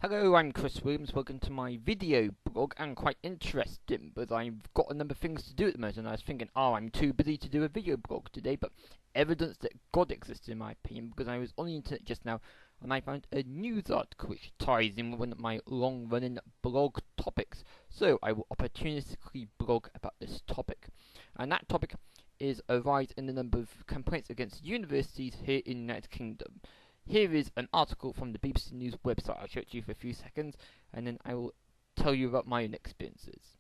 Hello, I'm Chris Williams. Welcome to my video blog, and quite interesting, but I've got a number of things to do at the moment, and I was thinking, I'm too busy to do a video blog today, but evidence that God exists, in my opinion, because I was on the internet just now, and I found a news article which ties in with one of my long-running blog topics, so I will opportunistically blog about this topic. And that topic is a rise in the number of complaints against universities here in the United Kingdom. Here is an article from the BBC News website. I'll show it to you for a few seconds, and then I will tell you about my own experiences.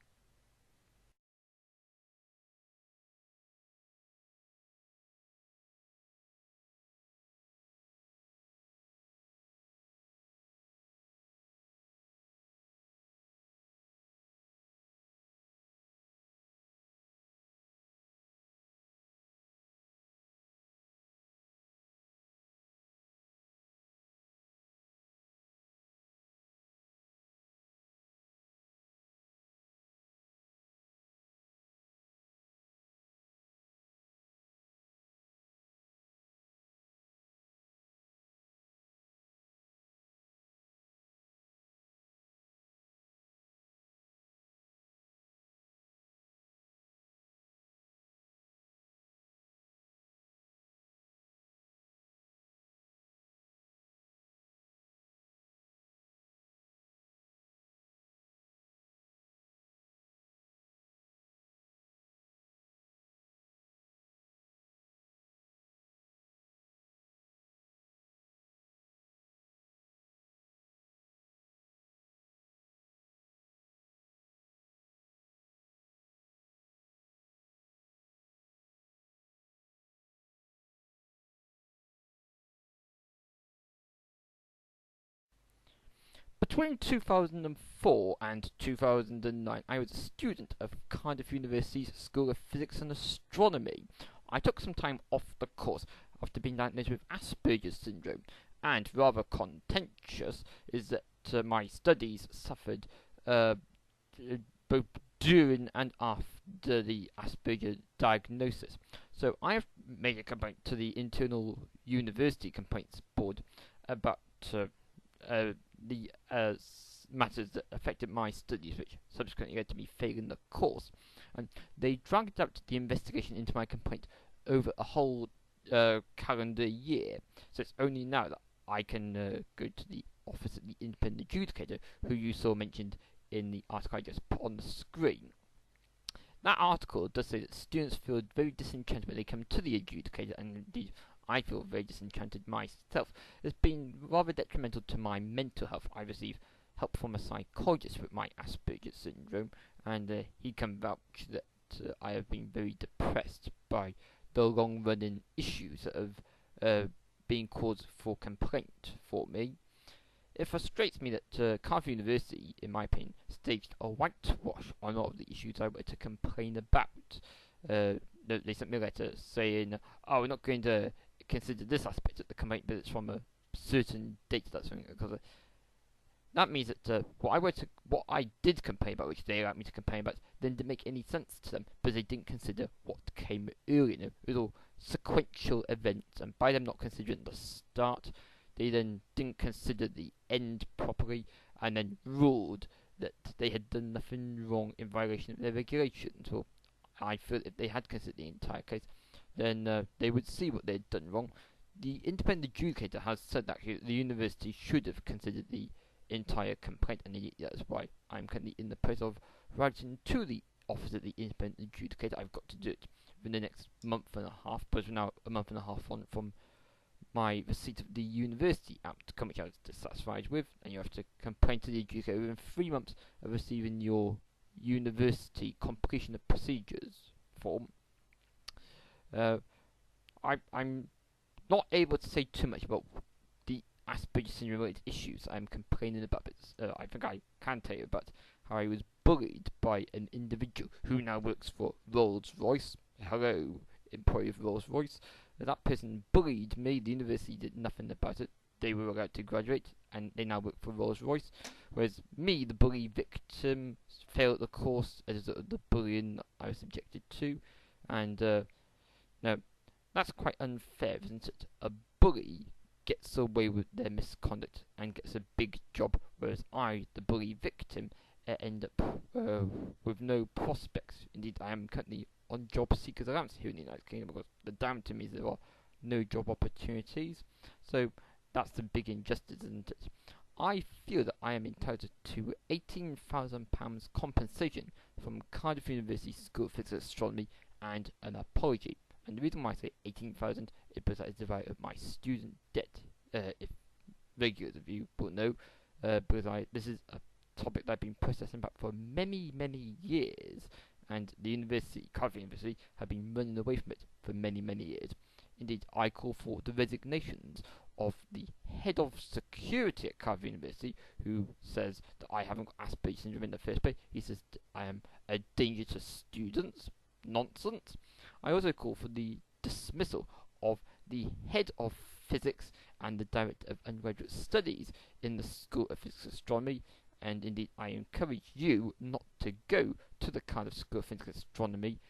Between 2004 and 2009, I was a student of Cardiff University's School of Physics and Astronomy. I took some time off the course after being diagnosed with Asperger's syndrome, and rather contentious is that my studies suffered both during and after the Asperger diagnosis. So I have made a complaint to the internal university complaints board about the matters that affected my studies, which subsequently led to me failing the course. And they dragged out the investigation into my complaint over a whole calendar year. So it's only now that I can go to the office of the independent adjudicator, who you saw mentioned in the article I just put on the screen. That article does say that students feel very disenchanted when they come to the adjudicator, and indeed I feel very disenchanted myself. It's been rather detrimental to my mental health. I receive help from a psychologist with my Asperger's syndrome, and he can vouch that I have been very depressed by the long-running issues that have been cause for complaint for me. It frustrates me that Cardiff University, in my opinion, staged a whitewash on a lot of the issues I wanted to complain about. They sent me a letter saying, we're not going to consider this aspect of the complaint, but it's from a certain date. That's something because that means that what I did complain about, which they allowed me to complain about, then didn't make any sense to them, but they didn't consider what came earlier. It was all sequential events, and by them not considering the start, they then didn't consider the end properly, and then ruled that they had done nothing wrong in violation of their regulations. Well, I feel if they had considered the entire case, then they would see what they had done wrong. The independent adjudicator has said that the university should have considered the entire complaint, and that is why I'm currently in the process of writing to the office of the independent adjudicator. I've got to do it within the next month and a half, but we're now a month and a half on from my receipt of the university outcome, which I was dissatisfied with, and you have to complain to the adjudicator within 3 months of receiving your university completion of procedures form. I'm not able to say too much about the Asperger's syndrome related issues I'm complaining about, but I think I can tell you about how I was bullied by an individual who now works for Rolls-Royce. Hello, employee of Rolls-Royce. That person bullied me. The university did nothing about it. They were allowed to graduate, and they now work for Rolls-Royce. Whereas me, the bully victim, failed the course as the bullying I was subjected to. And now, that's quite unfair, isn't it? A bully gets away with their misconduct and gets a big job, whereas whereas I, the bully victim, end up with no prospects. Indeed, I am currently on job seekers allowance here in the United Kingdom because the damn to me there are no job opportunities. So that's the big injustice, isn't it? I feel that I am entitled to £18,000 compensation from Cardiff University School of Physics and Astronomy and an apology. And the reason why I say 18,000 is because that is the value of my student debt. If regulars of you will know, because this is a topic that I've been processing back for many years, and the university, Cardiff University, have been running away from it for many years. Indeed, I call for the resignations of the head of security at Cardiff University, who says that I haven't got Asperger's syndrome in the first place. He says that I am a danger to students. Nonsense. I also call for the dismissal of the head of physics and the director of undergraduate studies in the School of Physics and Astronomy, and indeed I encourage you not to go to the Cardiff School of Physics and Astronomy.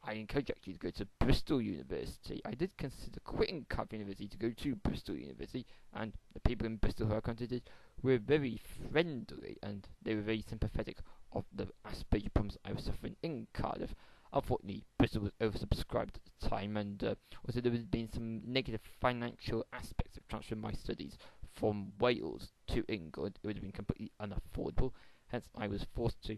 I encourage you actually to go to Bristol University. I did consider quitting Cardiff University to go to Bristol University, and the people in Bristol who I contacted were very friendly and they were very sympathetic of the Asperger problems I was suffering in Cardiff. Unfortunately, Bristol was oversubscribed at the time, and also there had been some negative financial aspects of transferring my studies from Wales to England. It would have been completely unaffordable. Hence, I was forced to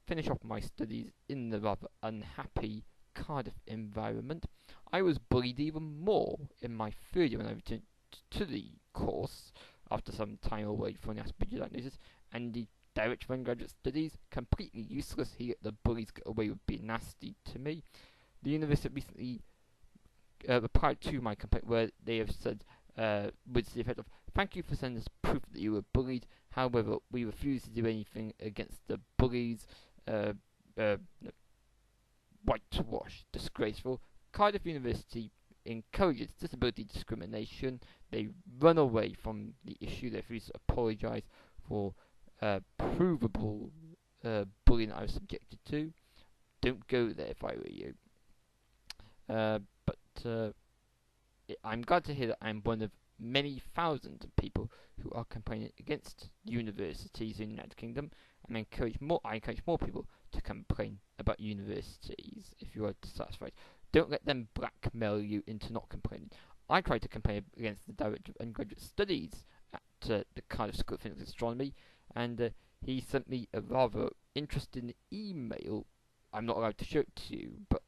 finish off my studies in the rather unhappy Cardiff environment. I was bullied even more in my third year when I returned to the course after some time away from the Asperger diagnosis, and the director of undergraduate studies, completely useless. He let the bullies get away with being nasty to me. The university recently replied to my complaint where they have said, with the effect of, "Thank you for sending us proof that you were bullied. However, we refuse to do anything against the bullies. Whitewash, disgraceful. Cardiff University encourages disability discrimination. They run away from the issue. They refuse to apologise for provable bullying that I was subjected to. Don't go there if I were you. I'm glad to hear that I'm one of many thousands of people who are campaigning against universities in the United Kingdom, and I encourage more people to complain about universities if you are dissatisfied. Don't let them blackmail you into not complaining. I tried to complain against the director of undergraduate studies at the Cardiff School of Physics and Astronomy, and he sent me a rather interesting email. I'm not allowed to show it to you, but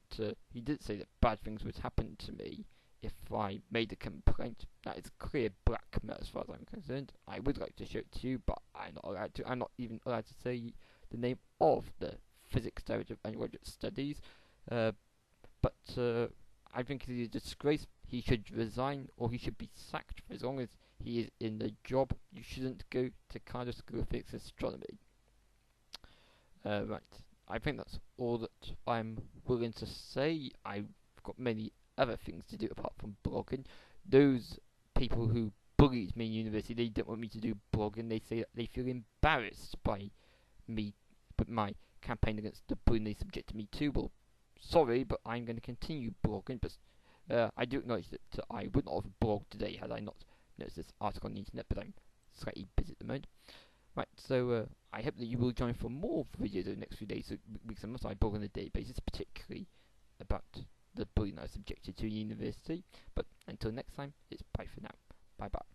he did say that bad things would happen to me if I made a complaint. That is clear blackmail as far as I'm concerned. I would like to show it to you, but I'm not allowed to. I'm not even allowed to say the name of the physics director of undergraduate studies. I think it is a disgrace. He should resign, or he should be sacked. For as long as he is in the job, you shouldn't go to Cardiff School of Physics and Astronomy. Right. I think that's all that I'm willing to say. I've got many other things to do apart from blogging. Those people who bullied me in university, they didn't want me to do blogging. They say that they feel embarrassed by me, but my campaign against the bullying they subjected me to. Well, sorry, but I'm going to continue blogging. But I do acknowledge that I would not have blogged today had I not noticed this article on the internet, but I'm slightly busy at the moment. Right, so I hope that you will join for more videos over the next few days, weeks and months. I blog on a daily basis, particularly about the bullying I was subjected to in university. But until next time, it's bye for now. Bye bye.